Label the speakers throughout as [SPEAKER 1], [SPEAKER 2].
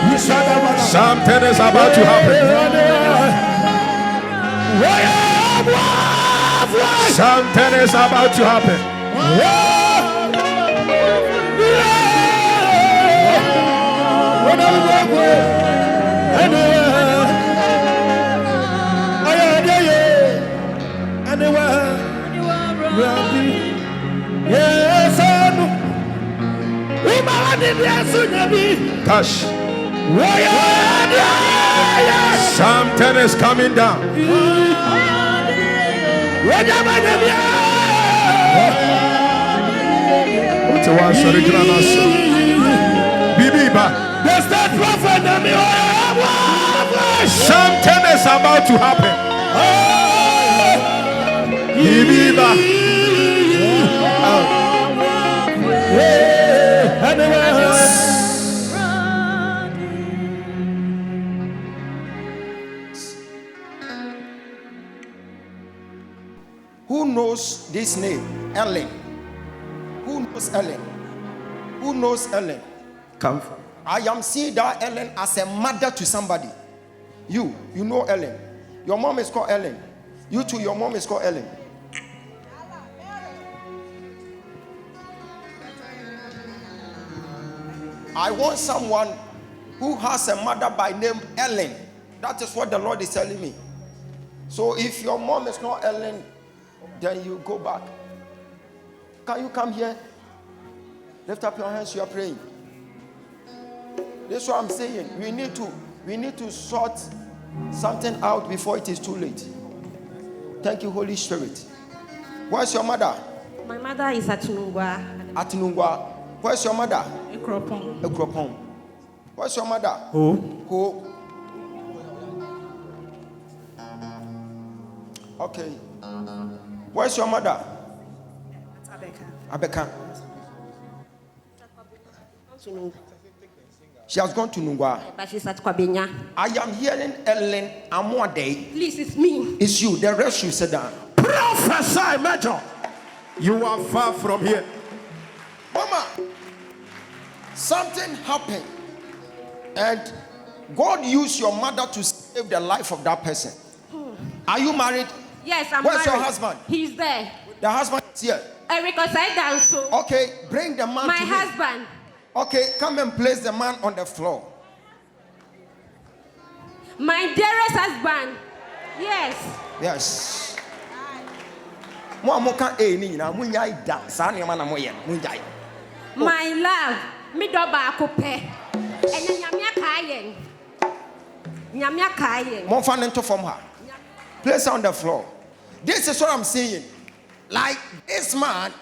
[SPEAKER 1] Something is about to happen. Something is about to happen. Touch. Something is coming down. Something is about to happen.
[SPEAKER 2] Who knows this name? Ellen. Who knows Ellen? Who knows Ellen?
[SPEAKER 1] Come.
[SPEAKER 2] I am seeing that Ellen as a mother to somebody. You know Ellen. Your mom is called Ellen. You too, your mom is called Ellen. I want someone who has a mother by name Ellen. That is what the Lord is telling me. So if your mom is not Ellen, then you go back. Can you come here? Lift up your hands. You are praying. This is what I'm saying. We need to sort something out before it is too late. Thank you, Holy Spirit. Where's your mother?
[SPEAKER 3] My mother is at Nungwa.
[SPEAKER 2] At Nungwa. Where's your mother?
[SPEAKER 3] Ekropon.
[SPEAKER 2] Ekropon. Where's your mother? Who? Okay. Where's your mother? Abeka. She has gone to Nungwa.
[SPEAKER 3] But she's at Kwabenya.
[SPEAKER 2] I am hearing Ellen Amwade.
[SPEAKER 3] Please, it's me.
[SPEAKER 2] It's you. The rest you sit down.
[SPEAKER 1] Prophesy, Major. You are far from here.
[SPEAKER 2] Mama, something happened. And God used your mother to save the life of that person. Are you married?
[SPEAKER 3] Yes, I'm
[SPEAKER 2] Where's
[SPEAKER 3] married.
[SPEAKER 2] your husband?
[SPEAKER 3] He's there.
[SPEAKER 2] The husband is here.
[SPEAKER 3] Erica side down so.
[SPEAKER 2] Okay, bring the man
[SPEAKER 3] My
[SPEAKER 2] to me.
[SPEAKER 3] husband.
[SPEAKER 2] Okay, come and place the man on the floor.
[SPEAKER 3] My dearest husband. Yes.
[SPEAKER 2] Yes. My
[SPEAKER 3] love. Me do ba akupe. Enya nyamia kayen. Nyamia kayen.
[SPEAKER 2] Mo fan into from her. Place her on the floor. This is what I'm saying. Like this man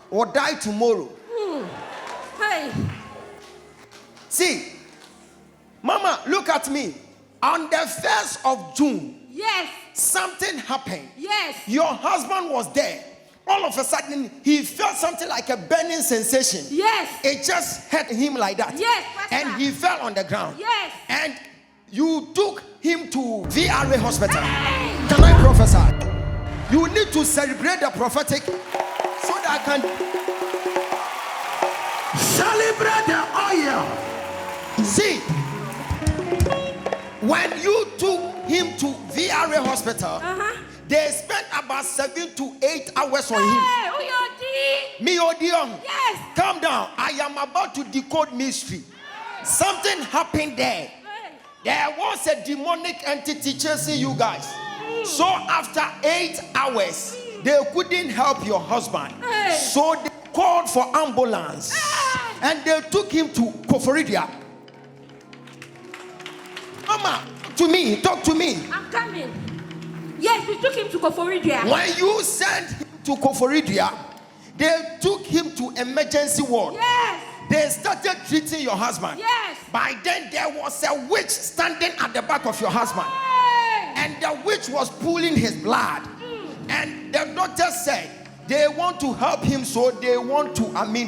[SPEAKER 2] will die tomorrow.
[SPEAKER 3] Hey.
[SPEAKER 2] See, Mama, look at me. On the 1st of June,
[SPEAKER 3] Yes.
[SPEAKER 2] something happened.
[SPEAKER 3] Yes.
[SPEAKER 2] Your husband was there. All of a sudden, he felt something like a burning sensation.
[SPEAKER 3] Yes.
[SPEAKER 2] It just hit him like that.
[SPEAKER 3] Yes, Pastor.
[SPEAKER 2] And he fell on the ground.
[SPEAKER 3] Yes.
[SPEAKER 2] And you took him to VRA hospital.
[SPEAKER 3] Hey.
[SPEAKER 2] Can I prophesy? You need to celebrate the prophetic so that I can
[SPEAKER 1] Celebrate the oil.
[SPEAKER 2] see. When you took him to VRA hospital, they spent about 7 to 8 hours on him.
[SPEAKER 3] Hey, Uyodi.
[SPEAKER 2] Me Odion.
[SPEAKER 3] Yes.
[SPEAKER 2] Calm down. I am about to decode mystery. Something happened there.
[SPEAKER 3] Hey.
[SPEAKER 2] There was a demonic entity chasing you guys. So after 8 hours, they couldn't help your husband.
[SPEAKER 3] Hey.
[SPEAKER 2] So they called for ambulance. And they took him to Koforidia. Mama, talk to me.
[SPEAKER 3] I'm coming. Yes, we took him to Koforidia.
[SPEAKER 2] When you sent him to Koforidia, they took him to emergency ward.
[SPEAKER 3] Yes.
[SPEAKER 2] They started treating your husband.
[SPEAKER 3] Yes.
[SPEAKER 2] By then, there was a witch standing at the back of your husband.
[SPEAKER 3] Hey.
[SPEAKER 2] And the witch was pulling his blood. And the doctor said they want to help him, so they want to,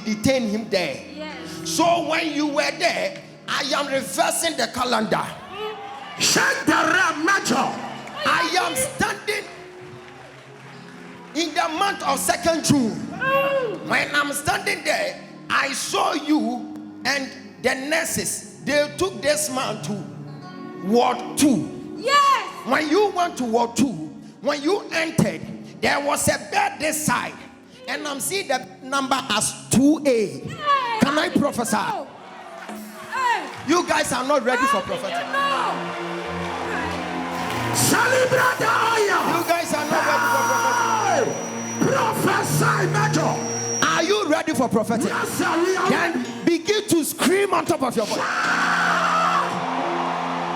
[SPEAKER 2] detain him there.
[SPEAKER 3] Yes.
[SPEAKER 2] So when you were there, I am reversing the calendar.
[SPEAKER 1] Check the ram, Major.
[SPEAKER 2] I am standing in the month of 2nd June. When I'm standing there, I saw you and the nurses they took this man to Ward 2.
[SPEAKER 3] Yes.
[SPEAKER 2] When you went to Ward 2, when you entered, there was a bed this side, and I'm seeing the number as 2A.
[SPEAKER 3] Hey,
[SPEAKER 2] Can I prophesy?
[SPEAKER 3] Oh. Hey.
[SPEAKER 2] You guys are not ready for prophecy.
[SPEAKER 3] No.
[SPEAKER 1] Celebrate the oil.
[SPEAKER 2] You guys are not ready for prophecy.
[SPEAKER 1] Prophesy, Major.
[SPEAKER 2] Are you ready for prophecy?
[SPEAKER 1] Yes, sir, we are ready.
[SPEAKER 2] Then begin to scream on top of your voice.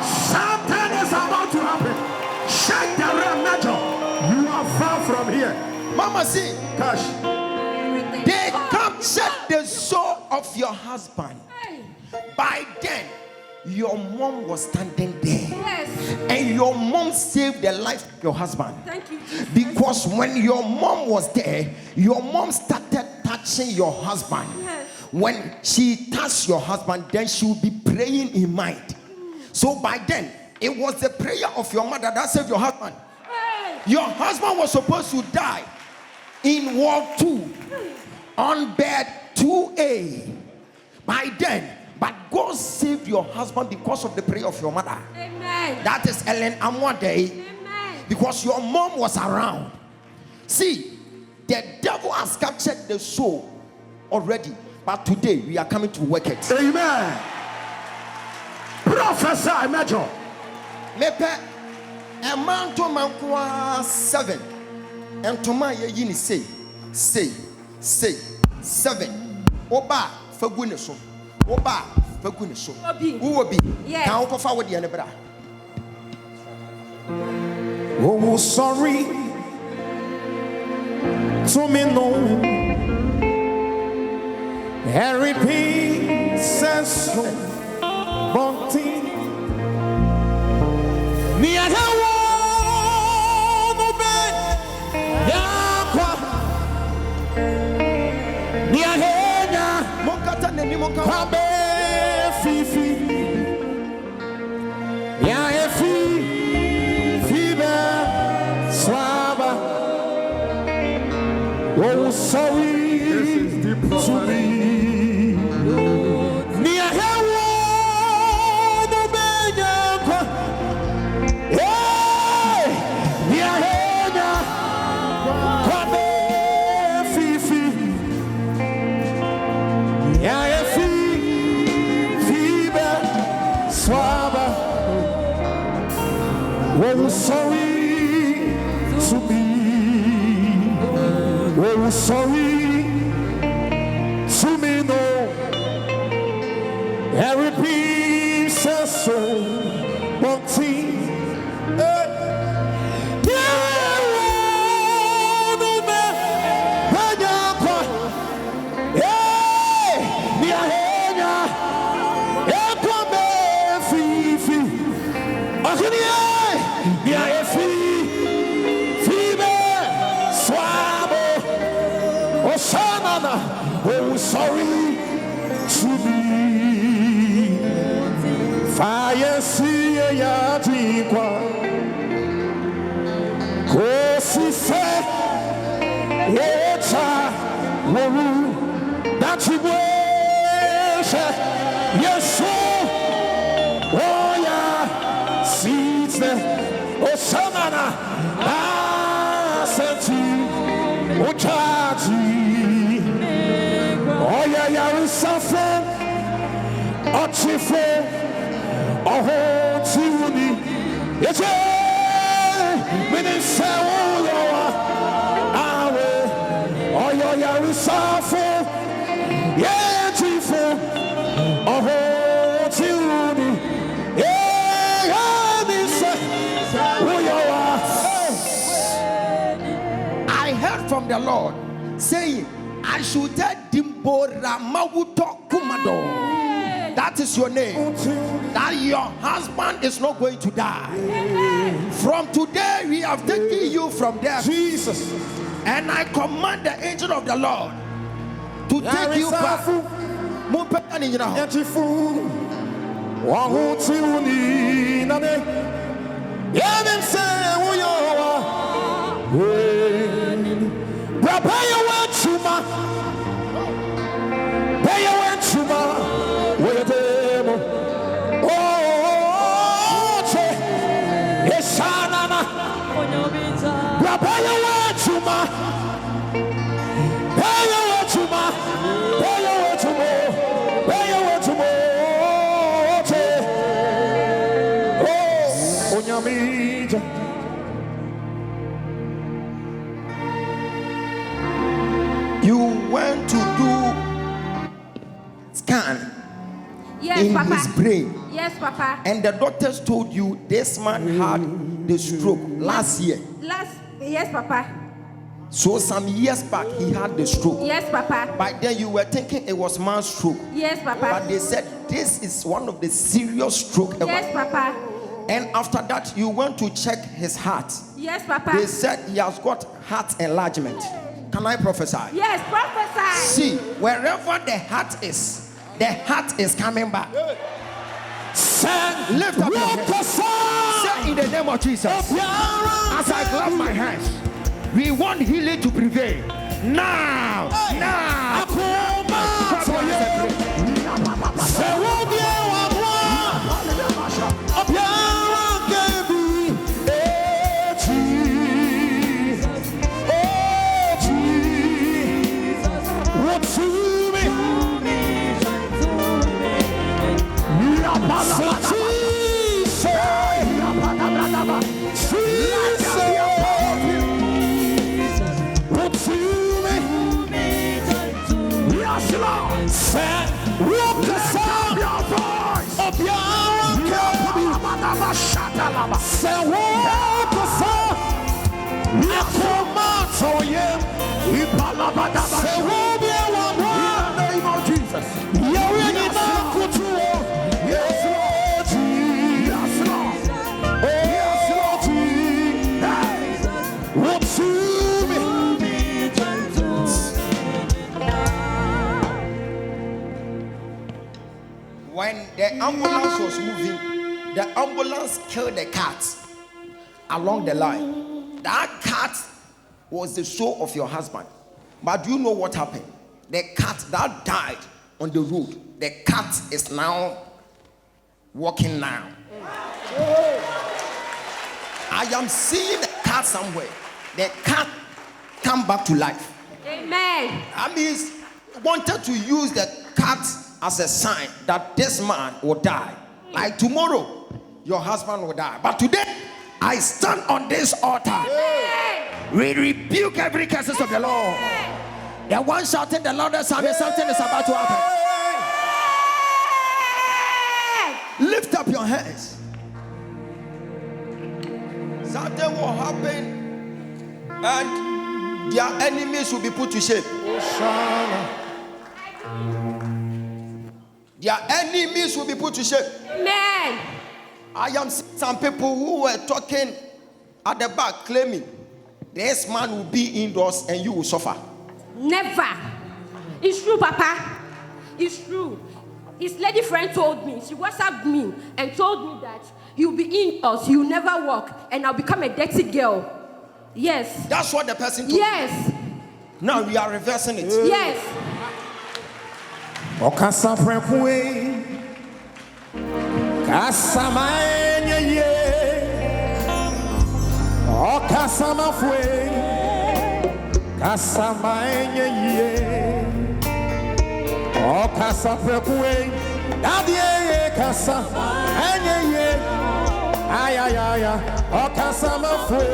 [SPEAKER 1] Something is about to happen. Shake the realm, Major. You are far from here.
[SPEAKER 2] Mama, see,
[SPEAKER 1] Cash.
[SPEAKER 2] they captured the soul of your husband.
[SPEAKER 3] Hey.
[SPEAKER 2] By then, your mom was standing there.
[SPEAKER 3] Yes.
[SPEAKER 2] And your mom saved the life of your husband.
[SPEAKER 3] Thank you, Jesus.
[SPEAKER 2] Because when your mom was there, your mom started touching your husband.
[SPEAKER 3] Yes.
[SPEAKER 2] When she touched your husband, then she would be praying in mind. So by then, it was the prayer of your mother that saved your husband.
[SPEAKER 3] Hey.
[SPEAKER 2] Your husband was supposed to die in Ward 2 on bed 2A. By then, but God saved your husband because of the prayer of your mother.
[SPEAKER 3] Amen.
[SPEAKER 2] That is Ellen Amwade.
[SPEAKER 3] Amen.
[SPEAKER 2] Because your mom was around. See, the devil has captured the soul already, but today we are coming to work it.
[SPEAKER 1] Amen. Prophesy, Major.
[SPEAKER 2] Mepe a man to man 7 and to my yin say 7 oba for goodness oba for goodness
[SPEAKER 3] Obi.
[SPEAKER 2] who will be
[SPEAKER 3] Yes.
[SPEAKER 2] can go forward the anebra.
[SPEAKER 1] Oh, sorry. To me, no. Every piece says so. Bunting. Me a no bed. Yakwa. Me a
[SPEAKER 2] Monkata ne monka
[SPEAKER 1] Kwabe fifi. Ya efi. Fibe. Swaba. Oh, sorry. To me. Me a no bed. Yakwa. Hey. Me a Kwabe fifi. Ya efi. Fibe. Swaba. Oh, sorry to me. Oh, sorry to me, no. Every piece of soul, one thing. Oh, sorry to me. Fire, see ya, Tiqua. Kosi se, Yecha, Woru, that you wish, yes, oh, yeah, seeds there, oh, Samana, Senti, oh, Chachi. Oh yeah, yeah, we suffer. Oh, chifre. Oh, chuni. Yes, we didn't say oh yeah, yeah, we suffer. Yeah, chifre. Oh, chuni. Yeah, we say
[SPEAKER 2] I heard from the Lord saying I should tell Dimbora Mawuto Kumado. That is your name. That your husband is not going to die. From today, we have taken you from there.
[SPEAKER 1] Jesus.
[SPEAKER 2] And I command the angel of the Lord to take you back. You went to do scan
[SPEAKER 3] Yes,
[SPEAKER 2] in
[SPEAKER 3] Papa.
[SPEAKER 2] his brain.
[SPEAKER 3] Yes, Papa.
[SPEAKER 2] And the doctors told you this man had the stroke last year.
[SPEAKER 3] Yes, Papa.
[SPEAKER 2] So some years back he had the stroke.
[SPEAKER 3] Yes, Papa.
[SPEAKER 2] By then you were thinking it was man's stroke.
[SPEAKER 3] Yes, Papa.
[SPEAKER 2] But they said this is one of the serious stroke ever.
[SPEAKER 3] Yes, Papa.
[SPEAKER 2] And after that you went to check his heart.
[SPEAKER 3] Yes, Papa.
[SPEAKER 2] They said he has got heart enlargement. Can I prophesy?
[SPEAKER 3] Yes, prophesy.
[SPEAKER 2] See, wherever the heart is coming back. Lift up your hands. Say in the name of Jesus. As I clap my hands, we want healing to prevail. Now. When the ambulance was moving, the ambulance killed the cat along the line. That cat was the soul of your husband. But do you know what happened? The cat that died on the road, the cat is now walking now. I am seeing the cat somewhere. The cat come back to life.
[SPEAKER 3] Amen.
[SPEAKER 2] I mean, wanted to use the cat as a sign that this man will die. Like tomorrow, your husband will die. But today, I stand on this altar.
[SPEAKER 3] Amen.
[SPEAKER 2] We rebuke every curses of the Lord. The one shouting the loudest, something is about to happen. Lift up your hands. Something will happen, and their enemies will be put to shame. Their enemies will be put to shame.
[SPEAKER 3] Amen.
[SPEAKER 2] I am seeing some people who were talking at the back claiming this man will be indoors and you will suffer.
[SPEAKER 3] Never. It's true, Papa. It's true. His lady friend told me, she WhatsApped me and told me that you'll be indoors, you'll never walk, and I'll become a dirty girl. Yes.
[SPEAKER 2] That's what the person told
[SPEAKER 3] Yes.
[SPEAKER 2] me. Now we are reversing it.
[SPEAKER 3] Yes.
[SPEAKER 1] Okasa frekwe Kasa maenye Okasa mafwe Kasa maenye Okasa frekwe Dadie kasa enye Ayayaya Okasa mafwe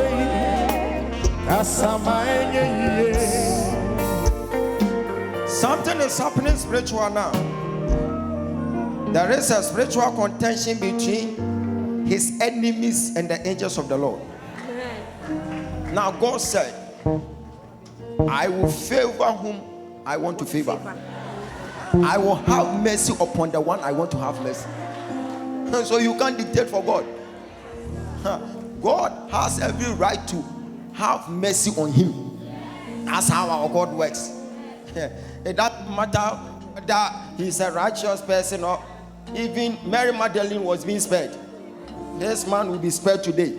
[SPEAKER 1] Kasa maenye.
[SPEAKER 2] Something is happening spiritual now. There is a spiritual contention between his enemies and the angels of the Lord. Now God said, I will favor whom I want to favor. I will have mercy upon the one I want to have mercy. So you can't dictate for God. God has every right to have mercy on him. That's how our God works. It doesn't matter that he's a righteous person or even Mary Magdalene was being spared. This man will be spared today.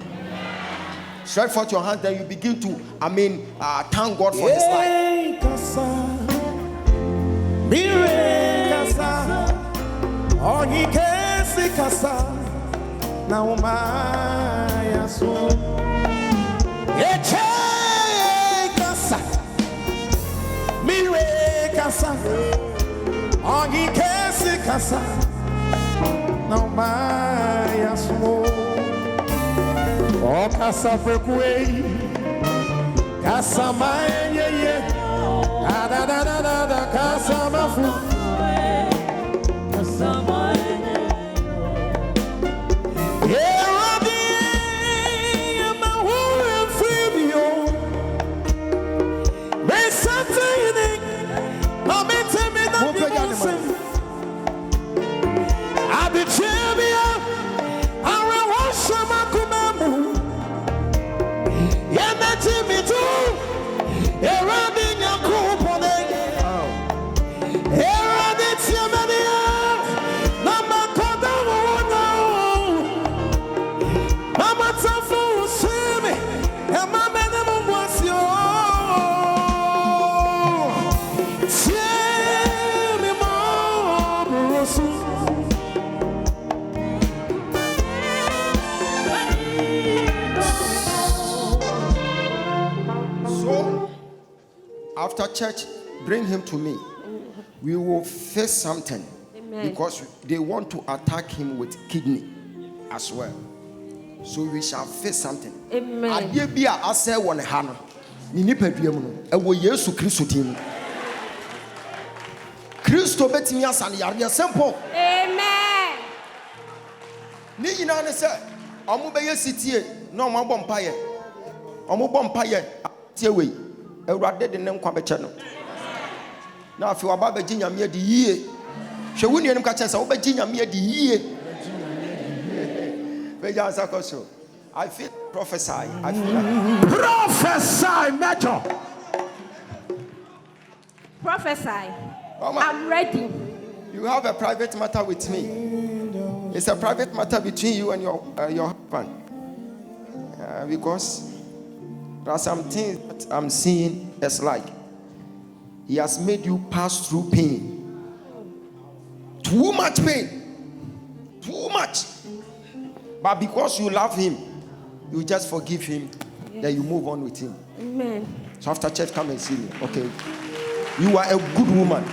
[SPEAKER 2] Stretch forth your hand, then you begin to, thank God for his life.
[SPEAKER 1] Ongi kesi kasa na umaya smo Okasafekwe Kasamaye Adadadada Kasamafu Kasamaye
[SPEAKER 2] After church, bring him to me. We will face something. Amen. Because they want to attack him with kidney as well. So we shall face something. Amen. Christo betimi asane yare simple.
[SPEAKER 3] Amen.
[SPEAKER 2] Ni nyina ne se omo beye sitie na omo bom paye. Omo bom paye tie we. Ewurade de ne nkwa beche no. Na afi wa ba beji nyame adi yie. Hwe wuni enim ka chese wo beji nyame adi yie. Beja sakoso. I feel prophesy. I feel like
[SPEAKER 1] prophesy, Major.
[SPEAKER 3] Prophesy. I'm ready.
[SPEAKER 2] You have a private matter with me. It's a private matter between you and your husband. Because there are some things that I'm seeing. It's like he has made you pass through pain. Too much pain. Too much. But because you love him, you just forgive him. Then you move on with him.
[SPEAKER 3] Amen.
[SPEAKER 2] So after church, come and see me. Okay. You are a good woman.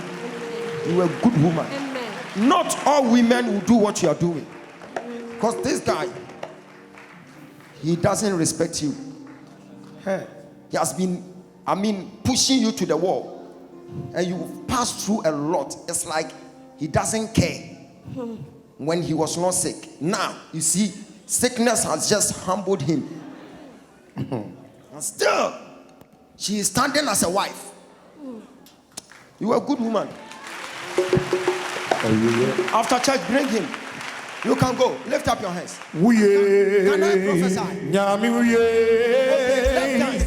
[SPEAKER 2] You are a good woman.
[SPEAKER 3] Amen.
[SPEAKER 2] Not all women will do what you are doing. Because this guy, he doesn't respect you. He has been, pushing you to the wall. And you passed through a lot. It's like he doesn't care when he was not sick. Now, you see, sickness has just humbled him. And still, she is standing as a wife. You are a good woman. After church, bring him. You can go. Lift up your hands. Can I prophesy? Okay, left hands.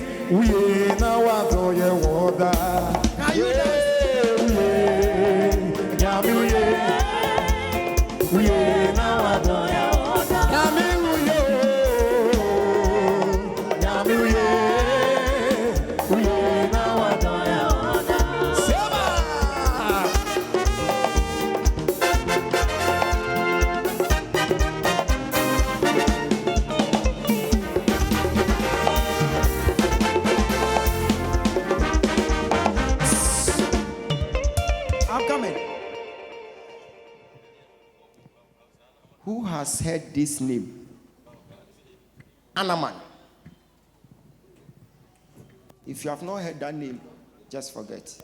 [SPEAKER 2] Can you dance? Who has heard this name? Anaman. If you have not heard that name, just forget.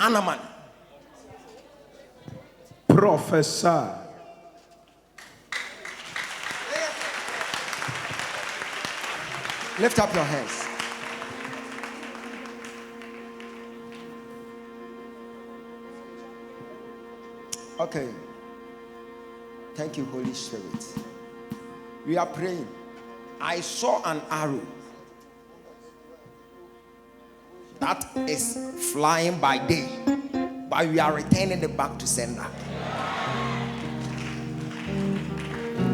[SPEAKER 2] Anaman.
[SPEAKER 1] Professor.
[SPEAKER 2] Lift up your hands. Okay. Thank you, Holy Spirit. We are praying. I saw an arrow that is flying by day, but we are returning it back to sender.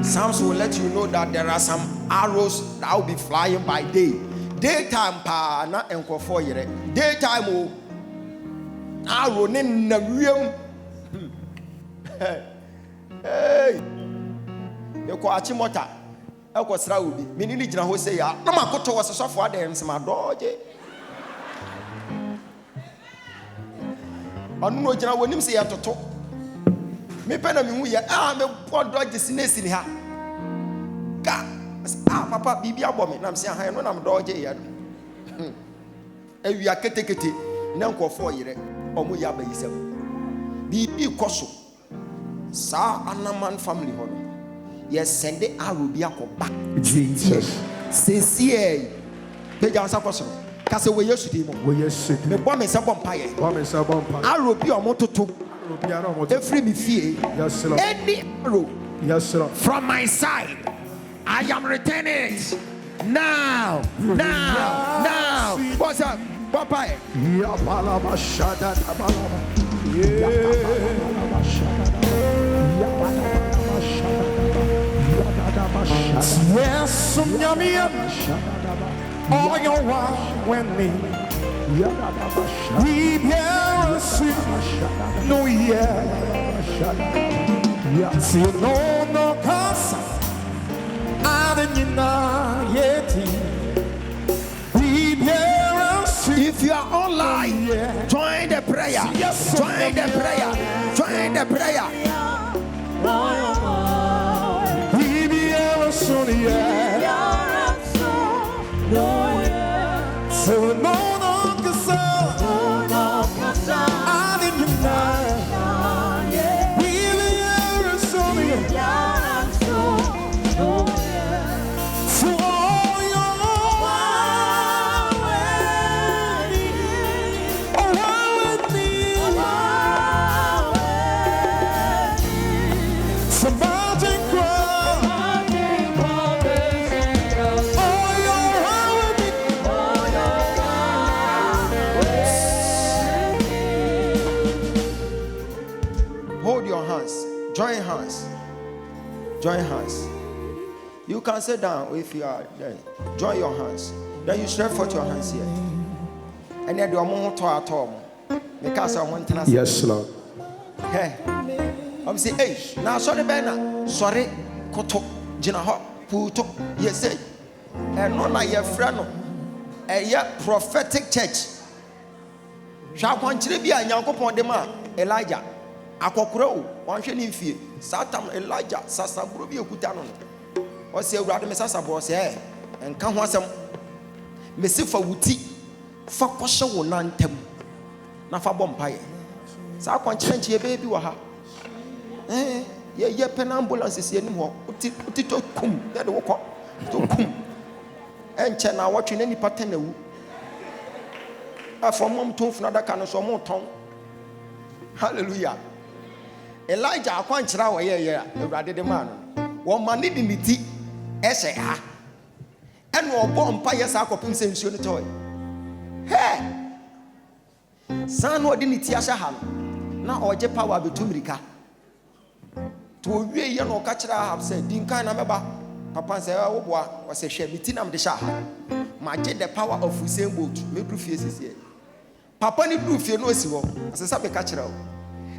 [SPEAKER 2] Psalms will let you know that there are some arrows that will be flying by day. Daytime pa na enkofo yere. Daytime o arrow ne na wiem. Hey, you call Achimota. I was Raudi. Minili Jina Hosea. No, my coach was a software dance, my dodge. I know Jina when him say to talk. Me pen of me, I'm a poor dodge destination here. papa bibi abomi na mse han no na mdoje ya no ewia ketekete na nkofo yire omo ya bayisem bibi koso sa anaman family ho no yes sende arobi akoba
[SPEAKER 1] Jesus.
[SPEAKER 2] Sincere. Peja sa koso. Kase we Yesu di mo.
[SPEAKER 1] We Yesu.
[SPEAKER 2] Me bo me se bom paye.
[SPEAKER 1] Bo me se bom paye.
[SPEAKER 2] Arobi omototo.
[SPEAKER 1] Arobi ara omototo.
[SPEAKER 2] Every me fie.
[SPEAKER 1] Yes, Lord.
[SPEAKER 2] Any arrow.
[SPEAKER 1] Yes, Lord.
[SPEAKER 2] From my side, I am returning it now. What's up? Papa.
[SPEAKER 1] Ya balaba shada balaba. Yeah. Yes, all your when me. We no yeah. See no casa.
[SPEAKER 2] If you are online, join the prayer. Join the prayer. Join the prayer. Join hands. Join hands. You can sit down if you are there. Join your hands. Then you stretch forth your hands here. And then do a moment to our tom. Because I want to.
[SPEAKER 1] Yes, Lord.
[SPEAKER 2] Hey. I'm saying, hey, now sorry, Bena. Sorry, Koto, Jinaho, Puto, yes, say. And not like your friend. A yet prophetic church. Shall continue to be a young upon the man, Elijah. Akokro wanhwe ni mfie satam Elijah sasaburo bi ekuta no o se awurade me sasabo se enka ho asem me se fa wuti fa kohye wo nantem na fa bom paye sa kwankire nche be bi wo ha ye pen ambulance se anim ho uti to kum ye de wo ko to kum enche na wotwe na nipa tenawu afomom tonfuna daka no so mo ton hallelujah. Elijah akwanchira wo ye awurade de man wo mane di niti ehye ha eno obo mpa yes akopim se nsuo ne toy he san no di niti ahye ha na oje power betumirika to wie ye no ka kira ha se din kan na meba papa se wo boa wo se hwe miti nam de sha ha ma je the power of Usain Bolt me du fie sisi papa ni du fie no osi wo asesa be ka kira wo.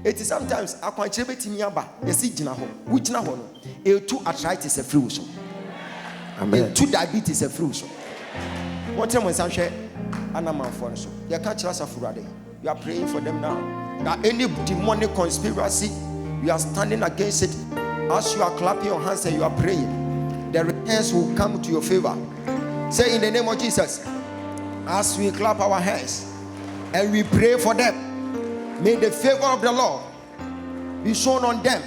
[SPEAKER 2] It is sometimes a contribute aba yesi gina ho wo gina ho no etu arthritis a free so amen etu diabetes a free so what time when sanhwe anaman for so you can trust afurade you are praying for them now that any demonic conspiracy you are standing against it as you are clapping your hands and you are praying the returns will come to your favor. Say in the name of Jesus, as we clap our hands and we pray for them, may the favor of the Lord be shown on them.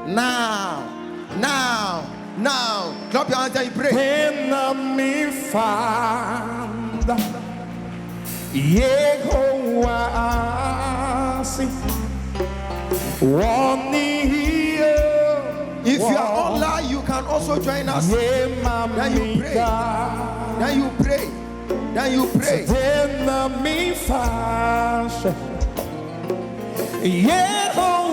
[SPEAKER 2] Now. Clap your hands and you pray.
[SPEAKER 1] Enemy found Yehovah
[SPEAKER 2] if you are online, you can also join us. Then you pray.
[SPEAKER 1] Enemy found Yehovah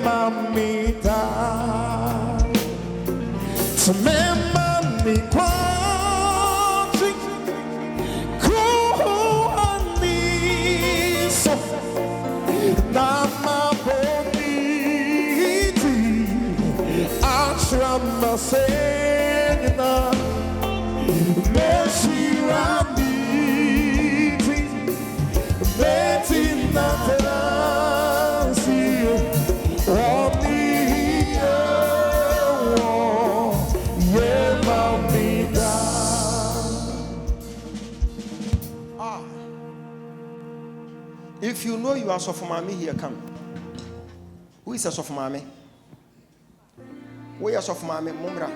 [SPEAKER 1] mamita Mammy Quanti Kuani So Nama Boniti Ashrama Sena Messi Rami Betty Nata
[SPEAKER 2] If you know you are Sofumami here, come. Who is a Sofumami? Where is Sofumami? Mumra.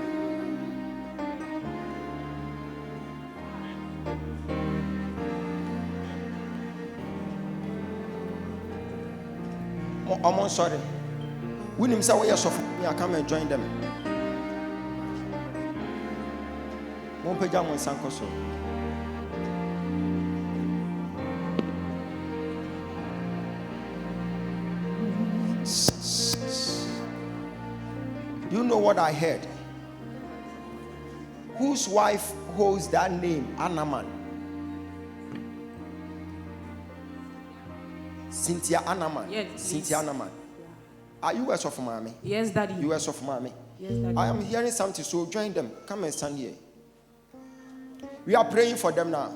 [SPEAKER 2] I'm sorry. When him say where is Sofumami, I come and join them. One page on Sankoso. You know what I heard? Whose wife holds that name? Anaman. Cynthia Anaman.
[SPEAKER 3] Yes,
[SPEAKER 2] Cynthia Anaman. Are you a Sofumami?
[SPEAKER 3] Yes, Daddy.
[SPEAKER 2] You a Sofumami?
[SPEAKER 3] Yes, Daddy.
[SPEAKER 2] I am hearing something, so join them. Come and stand here. We are praying for them now.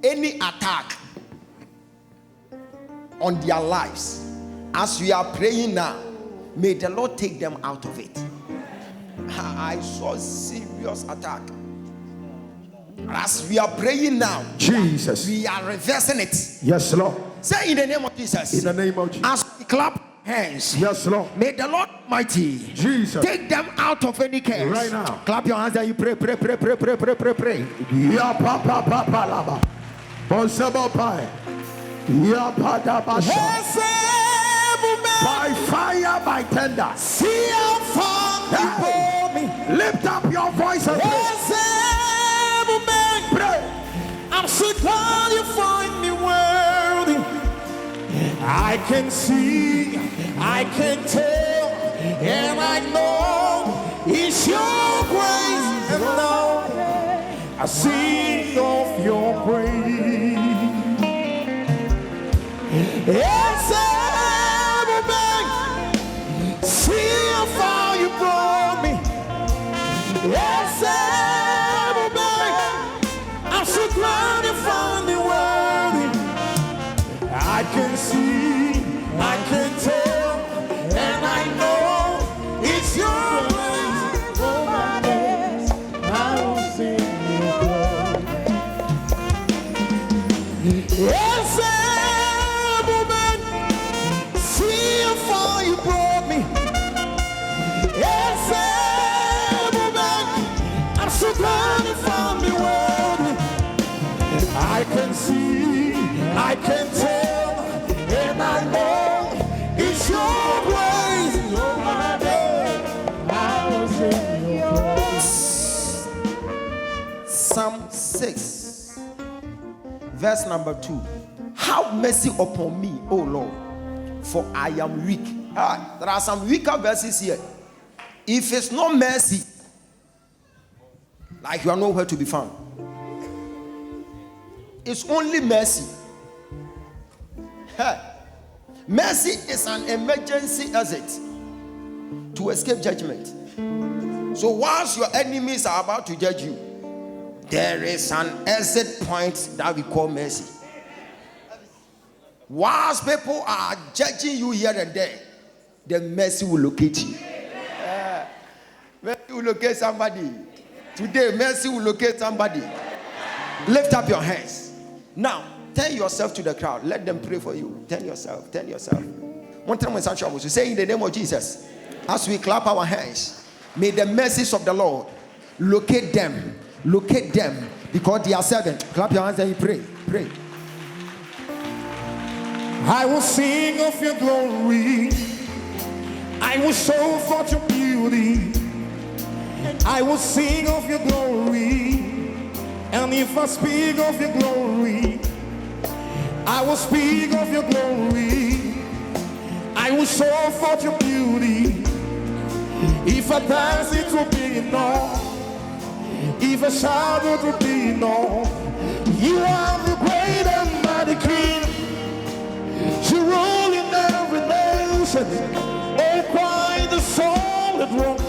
[SPEAKER 2] Any attack on their lives, as we are praying now, may the Lord take them out of it. I saw serious attack. As we are praying now,
[SPEAKER 1] Jesus,
[SPEAKER 2] we are reversing it.
[SPEAKER 1] Yes, Lord.
[SPEAKER 2] Say in the name of Jesus.
[SPEAKER 1] In the name of Jesus.
[SPEAKER 2] As we clap hands.
[SPEAKER 1] Yes, Lord.
[SPEAKER 2] May the Lord Almighty
[SPEAKER 1] Jesus
[SPEAKER 2] take them out of any case.
[SPEAKER 1] right now.
[SPEAKER 2] Clap your hands and you pray.
[SPEAKER 1] Ya papa papa laba. Bonsabo pai. Ya pada basha. By fire, by tender.
[SPEAKER 2] See how far before me.
[SPEAKER 1] Lift up your voice and pray.
[SPEAKER 2] I'm so glad you find me worthy. I can see, I can tell, and I know it's your grace. And now I sing of your praise. Yes, everybody, see how far you brought me. Yes, everybody, I'm so glad you found me worthy. I can see, I can tell, and I know it's your grace. Oh my days, I will sing your praise. Yes, woman, see how far you brought me. Yes, woman, I'm so glad you found me worthy. I can see, I can tell, and I know it's your grace. Oh my God, I will sing your praise. Psalm 6, verse number 2. Have mercy upon me, O Lord, for I am weak. There are some weaker verses here. If it's not mercy, like you are nowhere to be found. It's only mercy. Mercy is an emergency exit to escape judgment. So whilst your enemies are about to judge you, there is an exit point that we call mercy. Whilst people are judging you here and there, the mercy will locate you. Mercy will locate somebody. Today, mercy will locate somebody. Lift up your hands. Now, turn yourself to the crowd. Let them pray for you. Turn yourself. Turn yourself. One time when Sancho was say in the name of Jesus, as we clap our hands, may the mercies of the Lord locate them. Locate them because they are servants. Clap your hands and you pray. Pray. I will sing of your glory. I will show forth your beauty. I will sing of your glory. And if I speak of your glory, I will speak of your glory. I will show forth your beauty. If I dance, it will be enough. If I shout, it will be enough. You are the great and mighty King. You rule in every nation. Oh, quite the solid rock.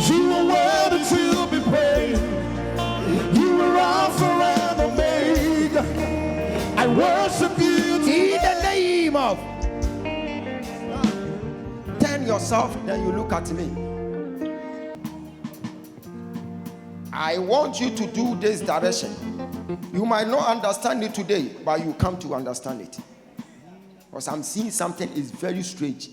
[SPEAKER 2] You are worthy to be praised. You are Alpha and Omega. I worship you in the name of. Turn yourself, then you look at me. I want you to do this direction. You might not understand it today, but you come to understand it. Because I'm seeing something is very strange.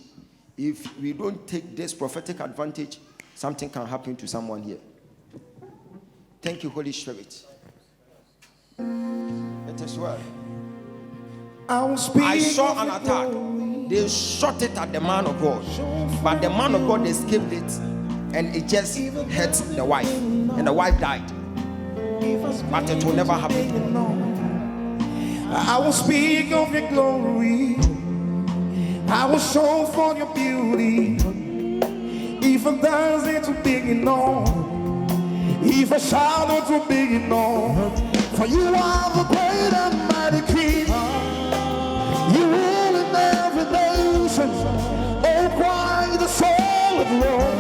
[SPEAKER 2] If we don't take this prophetic advantage, something can happen to someone here. Thank you, Holy Spirit. It is well. I saw an attack. They shot it at the man of God, but the man of God escaped it, and it just hit the wife, and the wife died. But it will never happen.
[SPEAKER 1] I will speak of your glory. I will show for your beauty. If a dance it too big enough, if a shout it too big enough, for you are the great and mighty King. You rule in every nation. Oh, cry the soul of the Lord.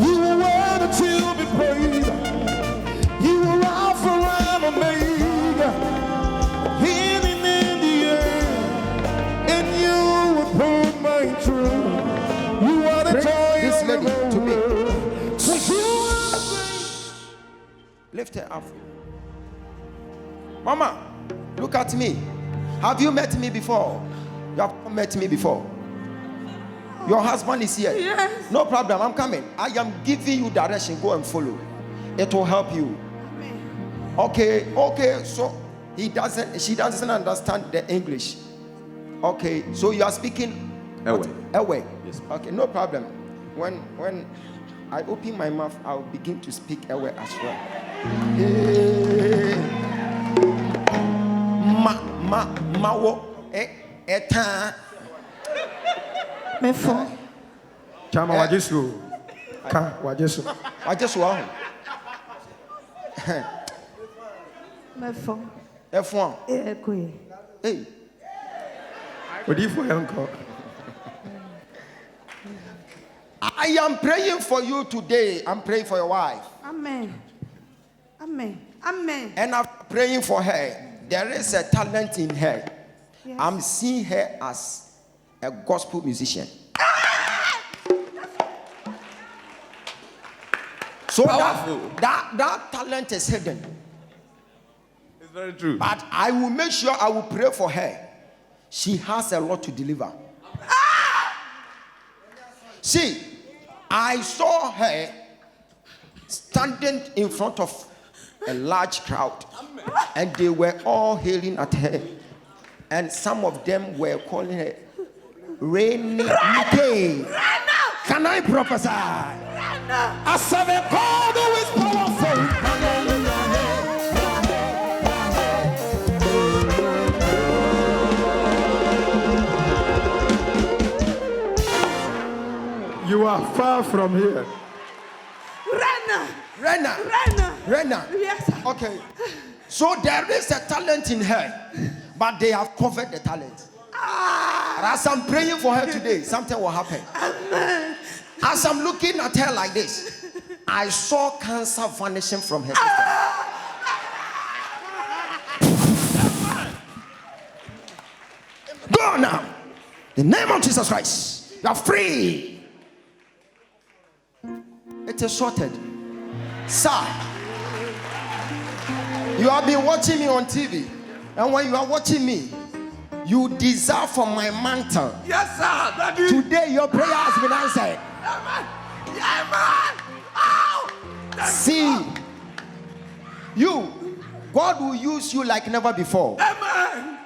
[SPEAKER 1] You are worthy to be praised. You are Alpha and Omega. Hidden in the air, and you will prove my truth. You are the joy
[SPEAKER 2] This
[SPEAKER 1] of
[SPEAKER 2] lady
[SPEAKER 1] the
[SPEAKER 2] to me.
[SPEAKER 1] world. For you are great.
[SPEAKER 2] Lift her up. Mama, look at me. Have you met me before? You have not met me before. Your husband is here.
[SPEAKER 3] Yes.
[SPEAKER 2] No problem. I'm coming. I am giving you direction. Go and follow. It will help you. Okay. So she doesn't understand the English. Okay. So you are speaking Ewe. Yes. Okay. No problem. When I open my mouth, I'll begin to speak Ewe as well. Mawo eta
[SPEAKER 1] Mefo. Chama wajesu. Ka wajesu.
[SPEAKER 2] wajesu wa
[SPEAKER 3] Mefo.
[SPEAKER 2] F1.
[SPEAKER 3] Ekwe.
[SPEAKER 2] Hey,
[SPEAKER 1] Odi for uncle.
[SPEAKER 2] I am praying for you today. I'm praying for your wife.
[SPEAKER 3] Amen. Amen. Amen.
[SPEAKER 2] And I'm praying for her. There is a talent in her.
[SPEAKER 3] Yes.
[SPEAKER 2] I'm seeing her as a gospel musician. So that talent is hidden.
[SPEAKER 1] It's very true.
[SPEAKER 2] But I will make sure I will pray for her. She has a lot to deliver. See, I saw her standing in front of a large crowd, and they were all hailing at her, and some of them were calling her Rainy Nikkei. Can I prophesy? I serve a God who is powerful.
[SPEAKER 1] You are far from here.
[SPEAKER 2] Rena.
[SPEAKER 3] Yes.
[SPEAKER 2] Okay. So there is a talent in her, but they have covered the talent. As I'm praying for her today, something will happen. As I'm looking at her like this, I saw cancer vanishing from her system. Go now. In the name of Jesus Christ, you are free. It is sorted. Sir, you have been watching me on TV, and when you are watching me, you deserve for my mantle.
[SPEAKER 1] Yes, sir. Daddy.
[SPEAKER 2] Today your prayer has been answered.
[SPEAKER 1] Amen.
[SPEAKER 2] See, you, God will use you like never before.
[SPEAKER 1] Amen.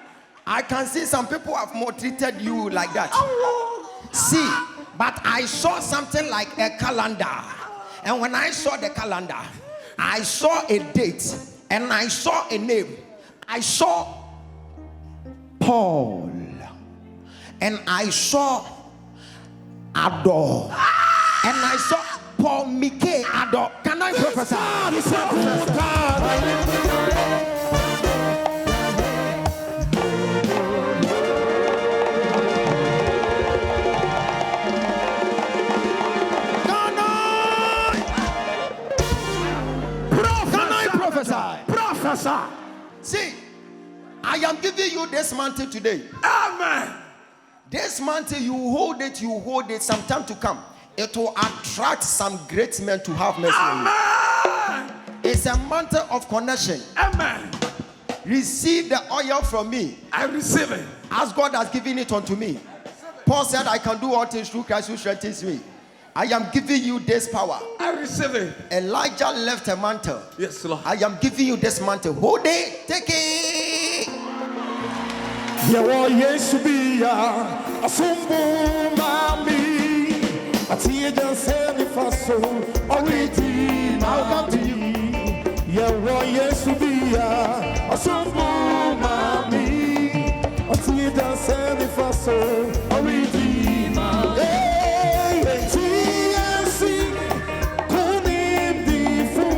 [SPEAKER 2] I can see some people have maltreated you like that. See, but I saw something like a calendar. And when I saw the calendar, I saw a date and I saw a name. I saw Paul and I saw Ador and I saw Paul Mike Ador. Can I prophesy? Prophesy. See, I am giving you this mantle today.
[SPEAKER 1] Amen.
[SPEAKER 2] This mantle, you hold it some time to come. It will attract some great men to have mercy on you.
[SPEAKER 1] Amen.
[SPEAKER 2] It's a mantle of connection.
[SPEAKER 1] Amen.
[SPEAKER 2] receive the oil from me.
[SPEAKER 1] I receive it.
[SPEAKER 2] As God has given it unto me. Paul said, I can do all things through Christ who strengthens me. I am giving you this power.
[SPEAKER 1] I receive it.
[SPEAKER 2] Elijah left a mantle.
[SPEAKER 1] Yes, Lord.
[SPEAKER 2] I am giving you this mantle. Hold it. Take it.
[SPEAKER 1] Yawo Yesu biya asumbu mami atiye janse ni faso already now come to you. Yawo Yesu biya asumbu mami atiye janse ni faso already now. Hey, TNC kunim difu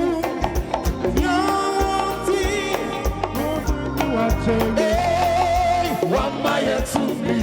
[SPEAKER 1] nyati mutu one mile to me.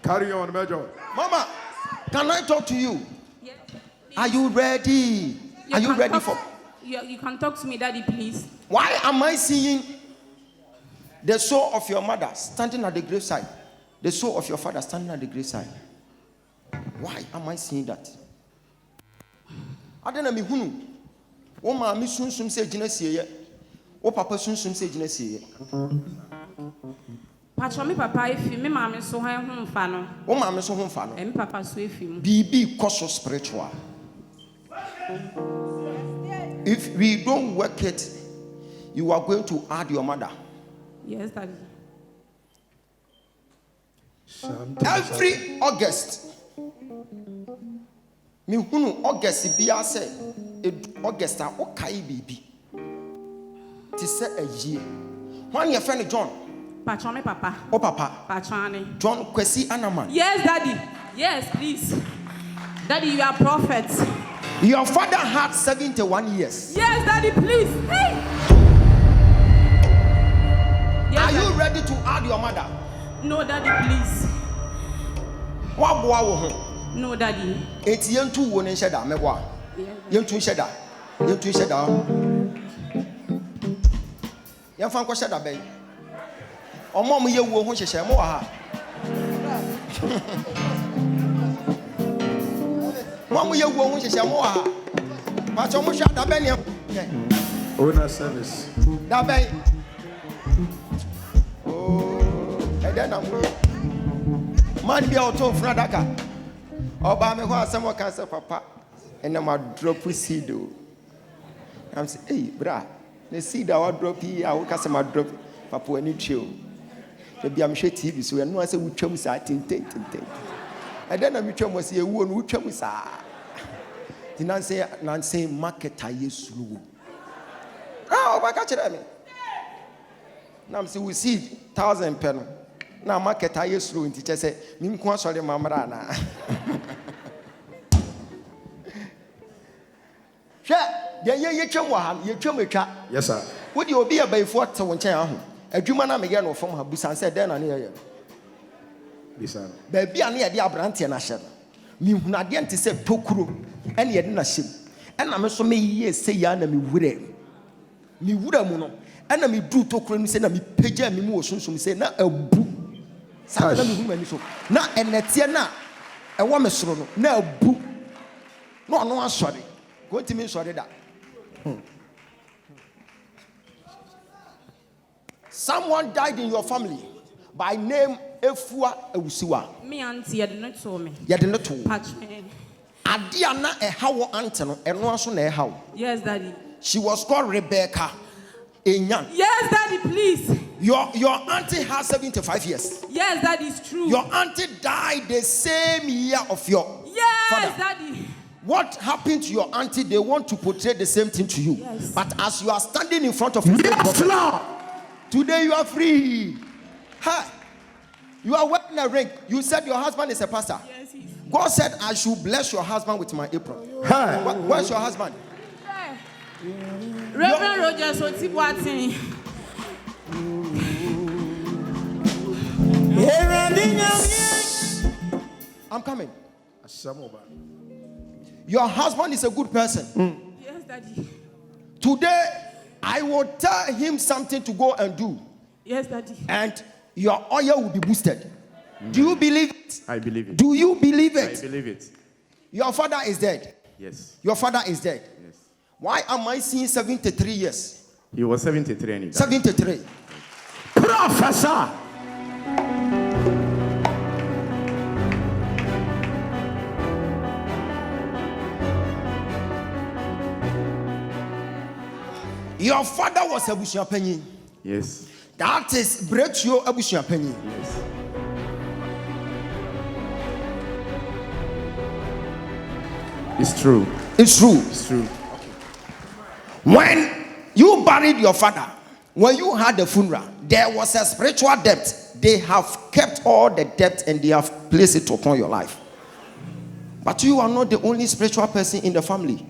[SPEAKER 1] Carry on, Major.
[SPEAKER 2] Mama, can I talk to you?
[SPEAKER 4] Yes.
[SPEAKER 2] Are you ready? Are you ready for?
[SPEAKER 4] You can talk to me, Daddy, please.
[SPEAKER 2] Why am I seeing the soul of your mother standing at the graveside? The soul of your father standing at the graveside. Why am I seeing that? I don't know me who. Oh, my miss soon say Genesis. Oh, Papa soon say Genesis.
[SPEAKER 4] Patrol papa if me mama so home fano.
[SPEAKER 2] Oh, mamma so home fano.
[SPEAKER 4] And papa so if you
[SPEAKER 2] Be cost spiritual. If we don't work it, you are going to add your mother.
[SPEAKER 4] Yes, Daddy.
[SPEAKER 2] Every August, me hunu August bia say August a okai bibi. Ti say a year. When your friend John.
[SPEAKER 4] Patrol papa.
[SPEAKER 2] Oh papa.
[SPEAKER 4] Patrol.
[SPEAKER 2] John Kwesi Anaman.
[SPEAKER 4] Yes, Daddy. Yes, please. Daddy, you are prophet.
[SPEAKER 2] Your father had 71 years.
[SPEAKER 4] Yes, Daddy, please. Hey. Yes,
[SPEAKER 2] Are you
[SPEAKER 4] Daddy.
[SPEAKER 2] ready to add your mother?
[SPEAKER 4] No, Daddy, please.
[SPEAKER 2] What boy wo ho?
[SPEAKER 4] No, Daddy.
[SPEAKER 2] Eti yentu wo ne sheda meboa. Yentu sheda. Yentu sheda. Yemfa nko sheda bɛn. Omo mo ye wo ho hyehye mo wa ha. Mo ye wo ho hyehye mo wa ha. Ma cho mo hwa da bɛn ne.
[SPEAKER 1] Owner service.
[SPEAKER 2] Da bɛn. Oh, ede na mo ye. Man bia oto funa daka. Oba me ho asem o kan se papa. Ene ma drop seed o. I'm say, "Hey, bra, the seed I wa drop here, I wo ka se ma drop papa ani tue o." The be am hwe TV so eno ase wutwam sa tinten. Ede na me twam se ewu no wutwam sa. Ti nan say market aye suru. Ah, oba ka kire me. Na am say we see 1,000 pen. Na market aye suru nti che se mi nko asore mamra na. Hwe, ye twam wa ha, ye twam etwa.
[SPEAKER 1] Yes, sir.
[SPEAKER 2] Wo di obi abaifo te wo nchen aho. Adwuma na me ye no fom ha busan se den na ne ye.
[SPEAKER 1] Bisan.
[SPEAKER 2] Ba bia na ye de abrante na hye. Mi hunade ente se tokuro ene ye de na hyem. Ena me so me ye se ya na me wura. Mi wura mu no. Ena me du tokuro ni se na me pagya me mu osunsum se na abu. Sa na me hu mani so. Na enetie na ewo me soro no na abu. No ono asori. Go ntimi nsori da. Someone died in your family by name Efua Ewusiwa.
[SPEAKER 4] Me auntie, you did not tell me.
[SPEAKER 2] You did not tell.
[SPEAKER 4] Patchman.
[SPEAKER 2] Adiana Ehawo Anteno, and also Ehao.
[SPEAKER 4] Yes, Daddy.
[SPEAKER 2] She was called Rebecca Enyan.
[SPEAKER 4] Yes, Daddy, please.
[SPEAKER 2] Your auntie has 75 years.
[SPEAKER 4] Yes, that is true.
[SPEAKER 2] Your auntie died the same year of your father.
[SPEAKER 4] Daddy.
[SPEAKER 2] What happened to your auntie? They want to portray the same thing to you.
[SPEAKER 4] Yes.
[SPEAKER 2] But as you are standing in front of your prophet, today you are free. Hi. You are wearing a ring. You said your husband is a pastor.
[SPEAKER 4] Yes, he's.
[SPEAKER 2] God said, I should bless your husband with my apron. Hi. Where's your husband?
[SPEAKER 4] Reverend Rogers, what's he watching?
[SPEAKER 2] I'm coming. Your husband is a good person.
[SPEAKER 4] Yes, Daddy.
[SPEAKER 2] Today, I will tell him something to go and do.
[SPEAKER 4] Yes, Daddy.
[SPEAKER 2] And your oil will be boosted. Do you believe it?
[SPEAKER 5] I believe it.
[SPEAKER 2] Do you believe it?
[SPEAKER 5] I believe it.
[SPEAKER 2] Your father is dead.
[SPEAKER 5] Yes.
[SPEAKER 2] Your father is dead.
[SPEAKER 5] Yes.
[SPEAKER 2] Why am I seeing 73 years?
[SPEAKER 5] He was 73 and he died.
[SPEAKER 2] 73.
[SPEAKER 1] Professor.
[SPEAKER 2] Your father was a Bushiapenny.
[SPEAKER 5] Yes.
[SPEAKER 2] That is breakthrough a Bushiapenny.
[SPEAKER 5] Yes. It's true.
[SPEAKER 2] It's true.
[SPEAKER 5] It's true.
[SPEAKER 2] When you buried your father, when you had the funeral, there was a spiritual debt. They have kept all the debt and they have placed it upon your life. But you are not the only spiritual person in the family.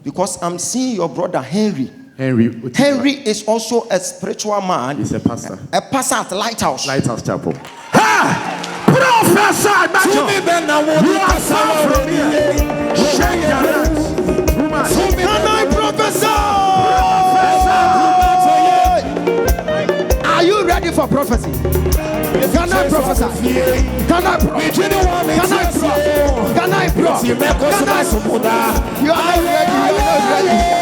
[SPEAKER 2] Because I'm seeing your brother Henry. Henry is also a spiritual man.
[SPEAKER 5] He's a pastor.
[SPEAKER 2] A pastor at Lighthouse.
[SPEAKER 5] Lighthouse Chapel.
[SPEAKER 1] Professor, you are far from here. Shake your hands.
[SPEAKER 2] Can I prophesy? Are you ready for prophecy? Can I prophesy? Can I prophesy? Can I prophesy? You are not ready. You are not ready.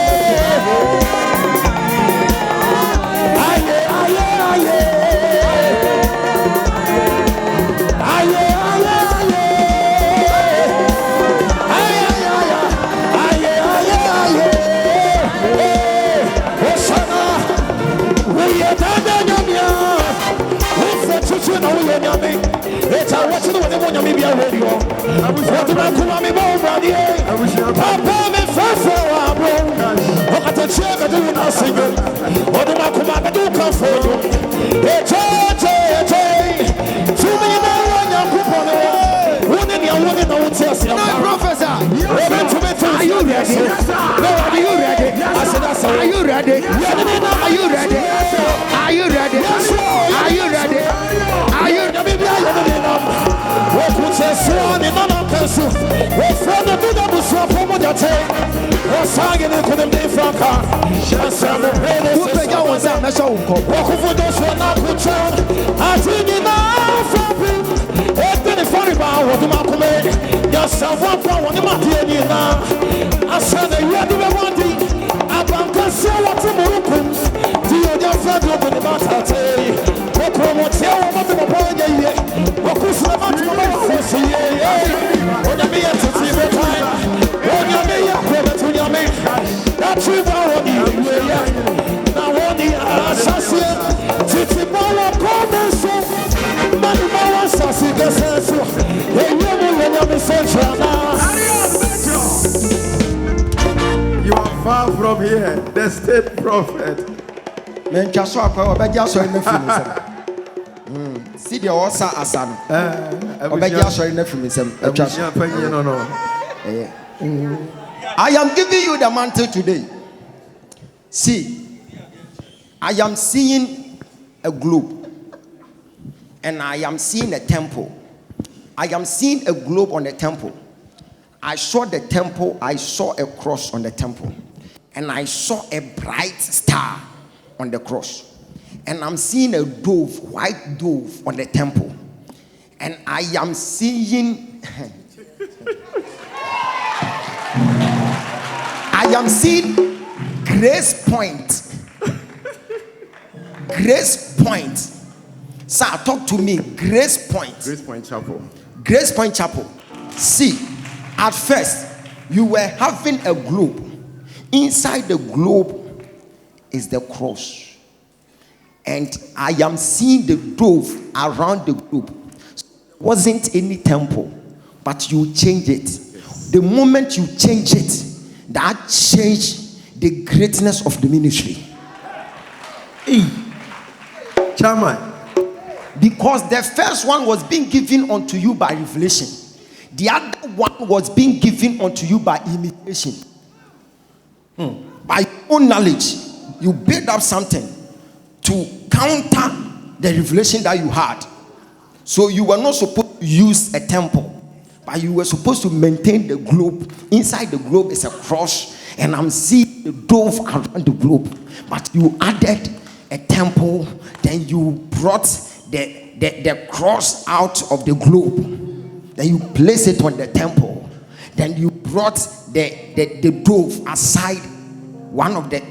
[SPEAKER 2] Are you ready? No, are you ready? I said, are you ready? Are you ready? Are you ready? Are you ready? Are you ready?
[SPEAKER 5] You are far from here, the state prophet.
[SPEAKER 2] See the Osa Asan. I am giving you the mantle today. See, I am seeing a globe and I am seeing a temple. I am seeing a globe on the temple. I saw the temple, I saw a cross on the temple, and I saw a bright star on the cross. And I'm seeing a dove, white dove on the temple. And I am seeing I am seeing Grace Point Point. Sir, talk to me. Grace Point.
[SPEAKER 5] Grace Point Chapel.
[SPEAKER 2] Grace Point Chapel. See, at first, you were having a globe. Inside the globe is the cross. And I am seeing the dove around the globe. It wasn't any temple, but you change it. Yes. The moment you change it, that changed the greatness of the ministry.
[SPEAKER 5] Hey, Chairman.
[SPEAKER 2] Because the first one was being given unto you by revelation. The other one was being given unto you by imitation. By your own knowledge, you build up something to counter the revelation that you had. So you were not supposed to use a temple, but you were supposed to maintain the globe. Inside the globe is a cross, and I'm seeing the dove around the globe. But you added a temple, then you brought the cross out of the globe. Then you place it on the temple. Then you brought the dove aside one of the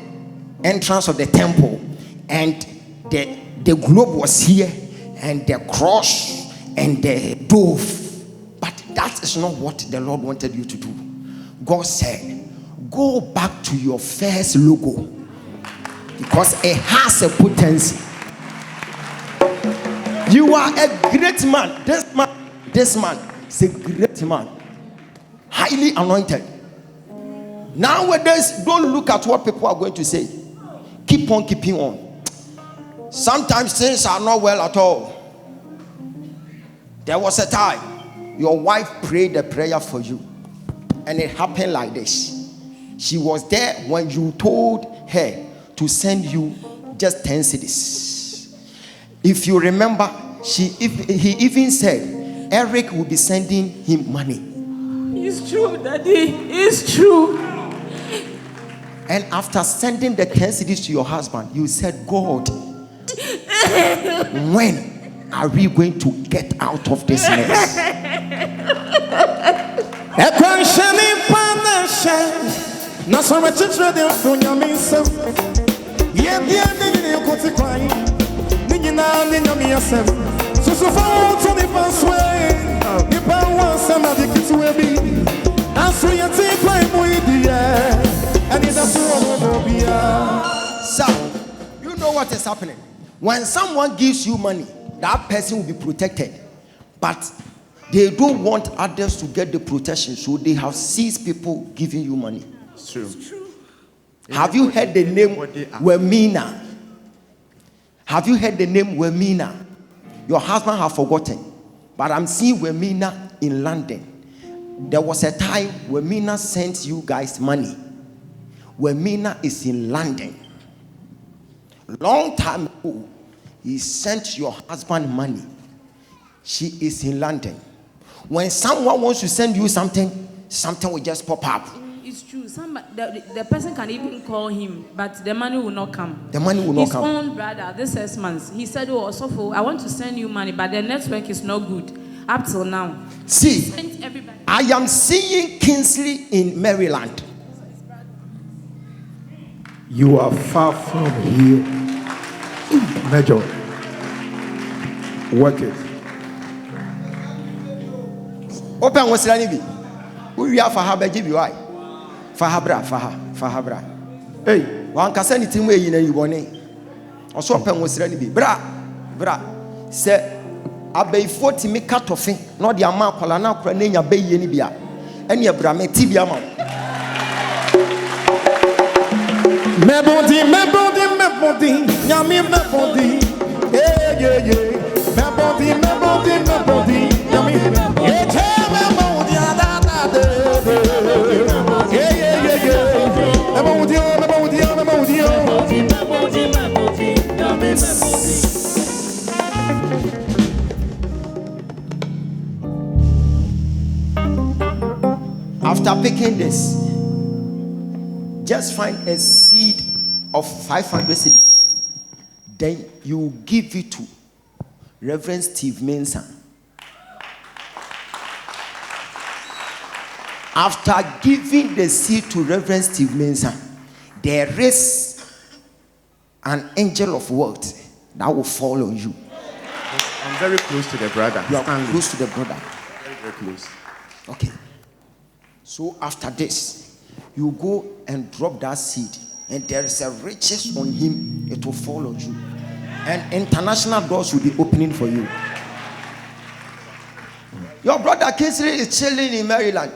[SPEAKER 2] entrance of the temple, and the globe was here, and the cross and the dove. But that is not what the Lord wanted you to do. God said, go back to your first logo, because it has a potency. You are a great man. This man is a great man, highly anointed. Nowadays, don't look at what people are going to say. Keep on keeping on. Sometimes things are not well at all. There was a time your wife prayed a prayer for you, and it happened like this. She was there when you told her to send you just 10 cedis. If you remember, he even said Eric will be sending him money.
[SPEAKER 4] It's true, Daddy. It's true.
[SPEAKER 2] And after sending the 10 cedis to your husband, you said, God, when are we going to get out of this mess? So, you know what is happening. When someone gives you money, that person will be protected. But they don't want others to get the protection, so they have seized people giving you money.
[SPEAKER 5] It's true.
[SPEAKER 2] Have you heard the name Wemina? Have you heard the name Wemina? Your husband have forgotten, but I'm seeing Wemina in London. There was a time Wemina sent you guys money. Wemina is in London. Long time ago, he sent your husband money. She is in London. When someone wants to send you something, something will just pop up.
[SPEAKER 4] It's true. The person can even call him, but the money will not come.
[SPEAKER 2] The money will not come.
[SPEAKER 4] His own brother, this 6 months, he said, oh, Osofo, I want to send you money, but the network is not good up till now.
[SPEAKER 2] See, I am seeing Kingsley in Maryland.
[SPEAKER 5] You are far from here. Major. Work it.
[SPEAKER 2] Open what's the we are for Habaji. Fahabra.
[SPEAKER 5] Hey,
[SPEAKER 2] one can send it in way in a warning. Or so open was ready. Bra. Say, I bay 40 me cut off, not the amount of Palana Cranania Bay Yenibia. And your brame tibia.
[SPEAKER 1] Mebodi, yami mebodi, yeah. Mebodi, yami mebodi,
[SPEAKER 2] After picking this, just find a seed of 500 cedis. Then you give it to Reverend Steve Mensah. After giving the seed to Reverend Steve Mensah, there is an angel of wealth that will fall on you.
[SPEAKER 5] I'm very close to the brother.
[SPEAKER 2] You are
[SPEAKER 5] Stanley.
[SPEAKER 2] close to the brother.
[SPEAKER 5] Very, very close.
[SPEAKER 2] Okay. So after this, you go and drop that seed, and there is a riches on him. It will fall on you, and international doors will be opening for you. Your brother Kingsley is chilling in Maryland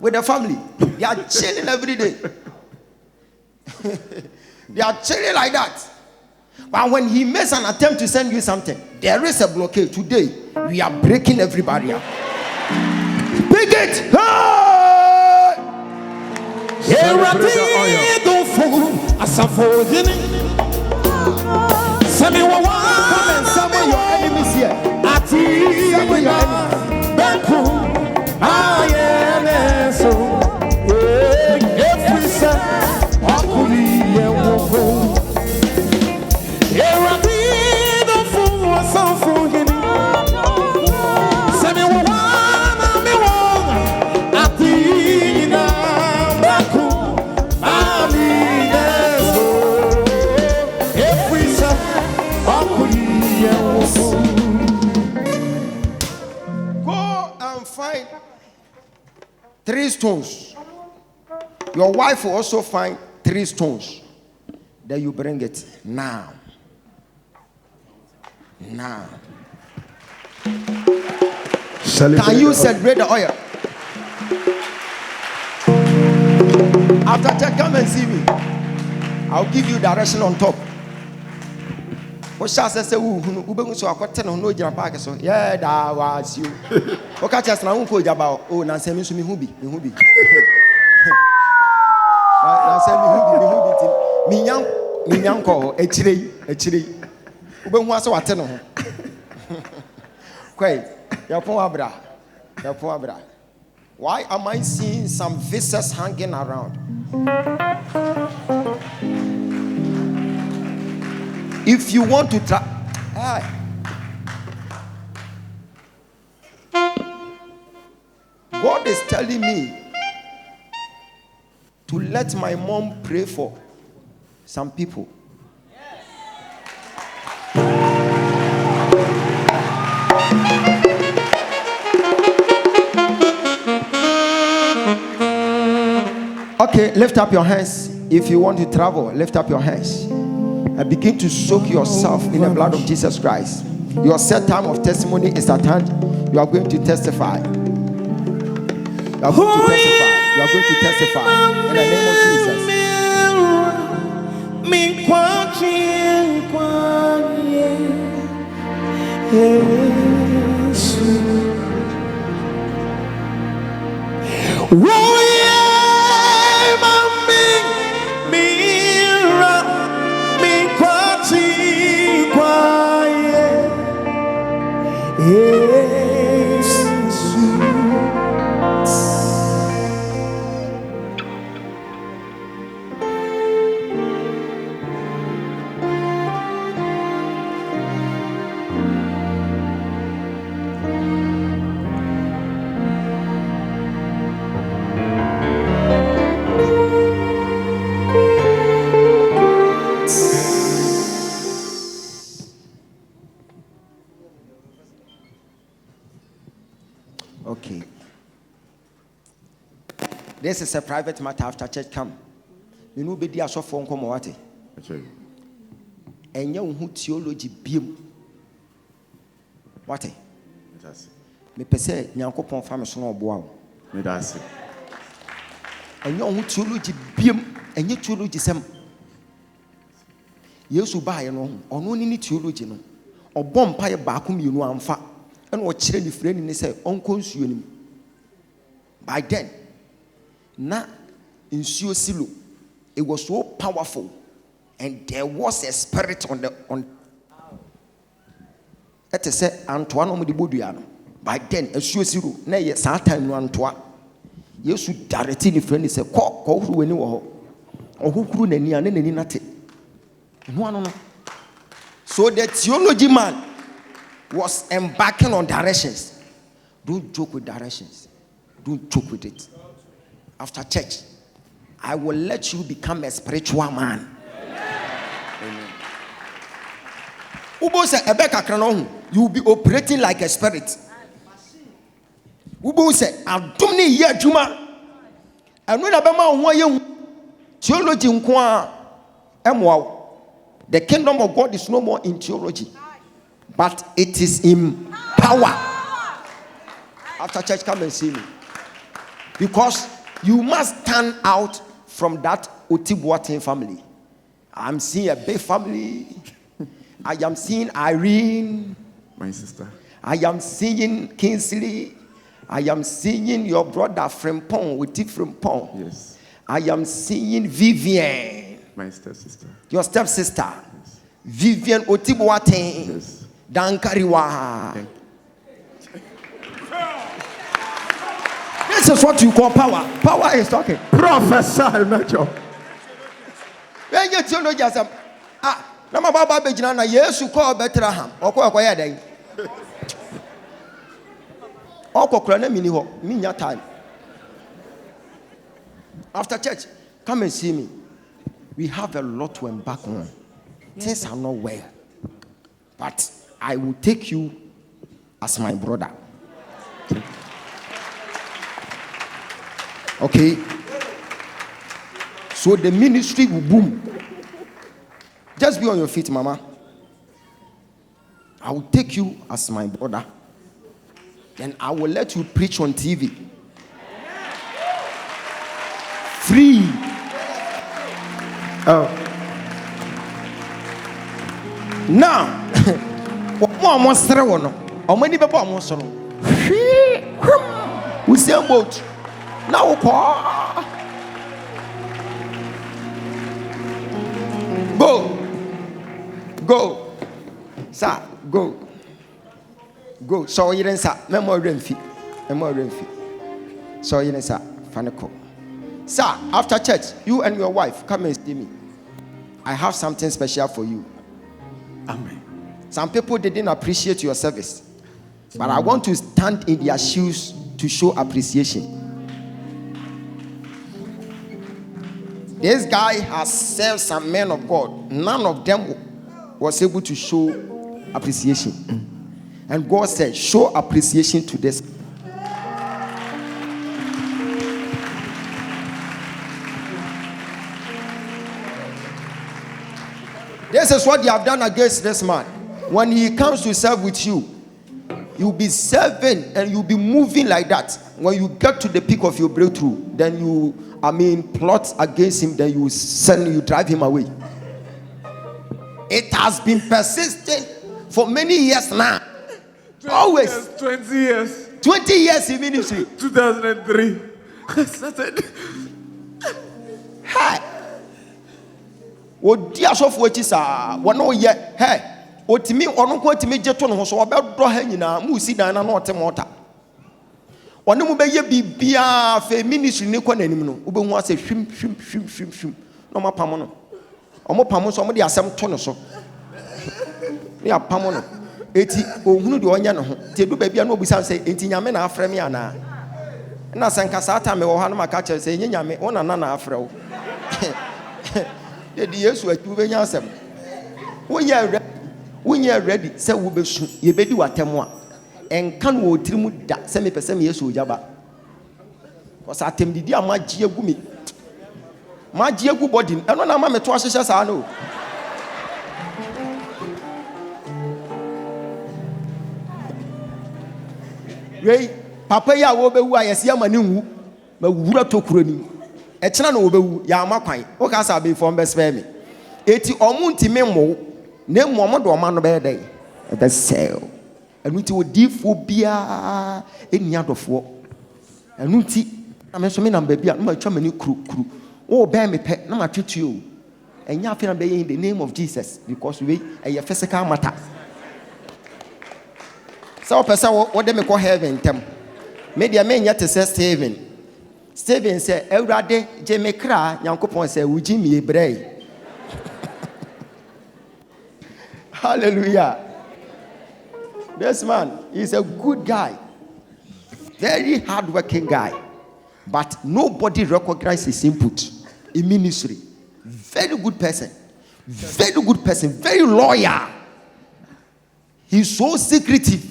[SPEAKER 2] with the family. They are chilling every day. They are chilling like that. But when he makes an attempt to send you something, there is a blockade. Today, we are breaking every barrier. Pick it! Hey!
[SPEAKER 1] Celebrate the oil.
[SPEAKER 2] Come and summon your enemies here. Summon your enemies. Find 3 stones. Your wife will also find 3 stones. Then you bring it now. Now. Can you celebrate the oil? After church, come and see me. I'll give you direction on top. What shall I say? Who so I got 10 no jam park so yeah, that was you. Okay, just now Ogyaba. Oh, now say me so me hubi. Now say me hubi. Me nyam ko echire. Ube hu aso wate no ho. Kwai, ya pon abra. Why am I seeing some visitors hanging around? If you want to try, God is telling me to let my mom pray for some people. Okay, lift up your hands. If you want to travel, lift up your hands. And begin to soak yourself in the blood of Jesus Christ. Your set time of testimony is at hand. You are going to testify. You are going to testify in the name of Okay. This is a private matter after church come. You know, be there so phone come what? And you who theology beam. What? Me pese nyankopon fam so no oboa.
[SPEAKER 5] Me das.
[SPEAKER 2] And you who theology beam and you theology sem. Yesu ba ye no ono ni theology no. Obom pa ye ba akom yenu amfa. And what children friend in say uncle nsuo. By then, na nsuo silo, it was so powerful, and there was a spirit on. Let us say Antoine Omodiboduano. By then, nsuo silo, na ye saa time no Antoine. Yesu directly ni friend say ko huru weni wo ho. Ohukuru nani ane nani nate. No. So the theology man was embarking on directions. Don't joke with directions. Don't joke with it. After church, I will let you become a spiritual man. Amen. Ubo say ebeka krano, you will be operating like a spirit. Ubo say adumni ye adwuma. Anu na bema ho ye theology nko a emwa. The kingdom of God is no more in theology, but it is in power. After church, come and see me. Because you must stand out from that Otibuatin family. I'm seeing a big family. I am seeing Irene,
[SPEAKER 5] My sister.
[SPEAKER 2] I am seeing Kingsley. I am seeing your brother Frimpong, Oti Frimpong.
[SPEAKER 5] Yes.
[SPEAKER 2] I am seeing Vivian,
[SPEAKER 5] My stepsister.
[SPEAKER 2] your stepsister. Vivian Otibuatin.
[SPEAKER 5] Yes.
[SPEAKER 2] Dankariwa.
[SPEAKER 5] Thank
[SPEAKER 2] This is what you call power. Power is talking.
[SPEAKER 5] Professor Nacho.
[SPEAKER 2] When you theology as na ma baba begina na Yesu call Bethlehem. Okoya dey. Okokra na mini ho. Minya time. After church, come and see me. We have a lot to embark on. Things are not well. But I will take you as my brother. Okay? So the ministry will boom. Just be on your feet, Mama. I will take you as my brother. Then I will let you preach on TV. Free. Oh. Now, almost three one. How many people almost on? We say about now. Go, sir. Go. So you didn't say memory fee. So you didn't say Fanako. Sir, after church, you and your wife come and see me. I have something special for you.
[SPEAKER 5] Amen.
[SPEAKER 2] Some people didn't appreciate your service, but I want to stand in their shoes to show appreciation. This guy has served some men of God. None of them was able to show appreciation. And God said, show appreciation to this. This is what you have done against this man. When he comes to serve with you, you'll be serving and you'll be moving like that. When you get to the peak of your breakthrough, then you plot against him, then you drive him away. It has been persistent for many years now. Always.
[SPEAKER 5] 20 years.
[SPEAKER 2] 20 years in ministry.
[SPEAKER 5] 2003. I started.
[SPEAKER 2] Hey. Odi asofo echi saa wono ye he otimi ono ko otimi jeto no so obedo ha nyina mu si dan na no otemota ono mu beye bibia fe ministry ni ko nanim no obehu ase hwim no mapam no omo pam so omo de asem to no so ni apam no eti ohunu de onya no ho te do bibia no obusan se enti nyame na afre me ana na sanka saata me wo ha no maka che se nyame wona na afre wo the yesu atu benya asem wonya ready say wo besu ye bedi watemu a enka no otirimu da say me pese me yesu Ogyaba cause atem didi amagie agu me magie agu body eno na ma me to ahyehye saa no wei papa ya wo bewu ayese amane nwu ma wura tokuro ni echena na obewu ya amakwan o ka sa be form best me eti omunti memmo na mmom do ma no be dey e be sell anuti odifo bia enia dofo anuti na me so me number bia no ma twa mani kuru o be me pe na ma twetu o enya afi na be in the name of Jesus because we a physical matter so person wo de me ko heaven tem me dia me nya te say Stephen said, Eurade, Jemekra, Yankopon said, Ujimi Ebrei. Hallelujah. This man is a good guy, very hardworking guy, but nobody recognizes his input in ministry. Very good person, very loyal. He's so secretive.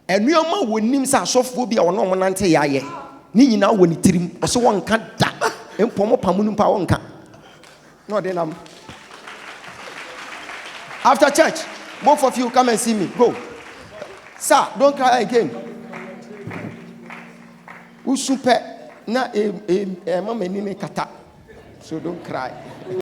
[SPEAKER 2] And we are when names are soft will be our normal answer. Ni now when it trim or so one can't die. And Pomo Pamunum Pawanka. No, then after church, both of you come and see me. Go. Sir, don't cry again. Usupe na mama nime kata. So don't cry.